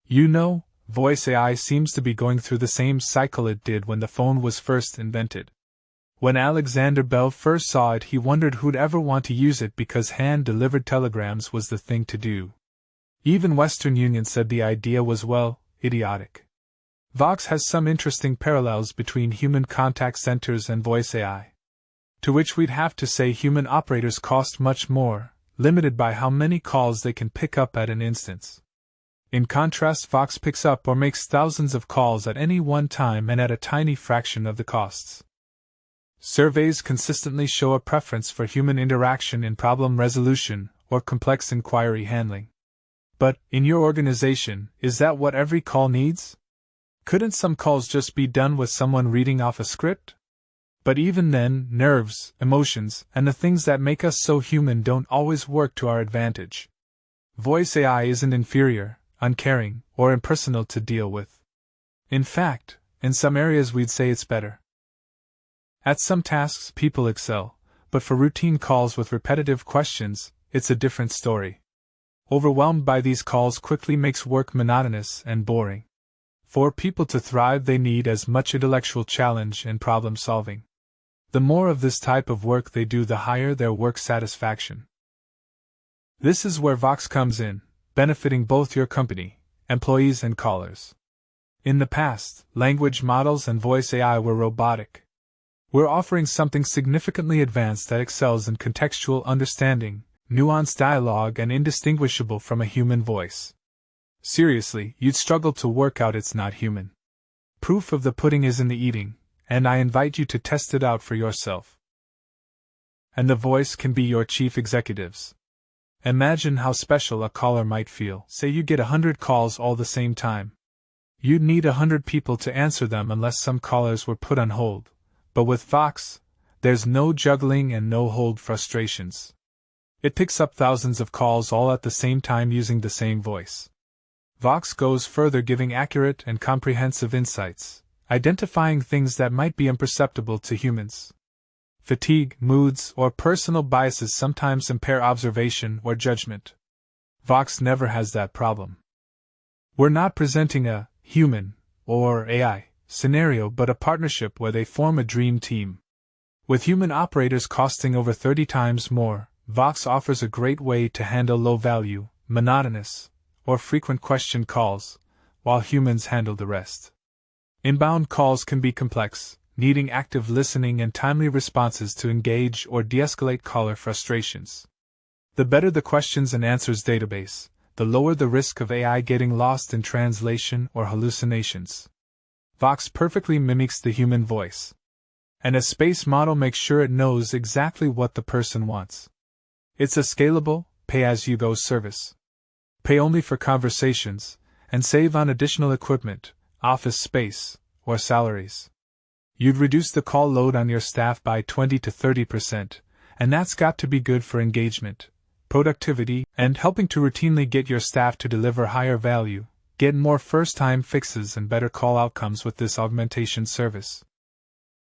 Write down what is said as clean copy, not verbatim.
You know, voice AI seems to be going through the same cycle it did when the phone was first invented. When Alexander Bell first saw it, he wondered who'd ever want to use it because hand-delivered telegrams was the thing to do. Even Western Union said the idea was, well, idiotic. Vox has some interesting parallels between human contact centers and voice AI. To which we'd have to say human operators cost much more, limited by how many calls they can pick up at an instance. In contrast, Vox picks up or makes thousands of calls at any one time and at a tiny fraction of the costs. Surveys consistently show a preference for human interaction in problem resolution or complex inquiry handling. But, in your organization, is that what every call needs? Couldn't some calls just be done with someone reading off a script? But even then, nerves, emotions, and the things that make us so human don't always work to our advantage. Voice AI isn't inferior, uncaring, or impersonal to deal with. In fact, in some areas we'd say it's better. At some tasks, people excel, but for routine calls with repetitive questions, it's a different story. Overwhelmed by these calls quickly makes work monotonous and boring. For people to thrive, they need as much intellectual challenge and problem solving. The more of this type of work they do, the higher their work satisfaction. This is where Vox comes in, benefiting both your company, employees, and callers. In the past, language models and voice AI were robotic. We're offering something significantly advanced that excels in contextual understanding, nuanced dialogue, and indistinguishable from a human voice. Seriously, you'd struggle to work out it's not human. Proof of the pudding is in the eating, and I invite you to test it out for yourself. And the voice can be your chief executives. Imagine how special a caller might feel. Say you get 100 calls all the same time. You'd need 100 people to answer them unless some callers were put on hold. But with Vox, there's no juggling and no hold frustrations. It picks up thousands of calls all at the same time using the same voice. Vox goes further, giving accurate and comprehensive insights, identifying things that might be imperceptible to humans. Fatigue, moods, or personal biases sometimes impair observation or judgment. Vox never has that problem. We're not presenting a human or AI scenario, but a partnership where they form a dream team. With human operators costing over 30 times more, Vox offers a great way to handle low-value, monotonous, or frequent question calls, while humans handle the rest. Inbound calls can be complex, needing active listening and timely responses to engage or de-escalate caller frustrations. The better the questions and answers database, the lower the risk of AI getting lost in translation or hallucinations. Vox perfectly mimics the human voice. And a space model makes sure it knows exactly what the person wants. It's a scalable, pay-as-you-go service. Pay only for conversations, and save on additional equipment, office space, or salaries. You'd reduce the call load on your staff by 20 to 30%, and that's got to be good for engagement, productivity, and helping to routinely get your staff to deliver higher value, get more first-time fixes and better call outcomes with this augmentation service.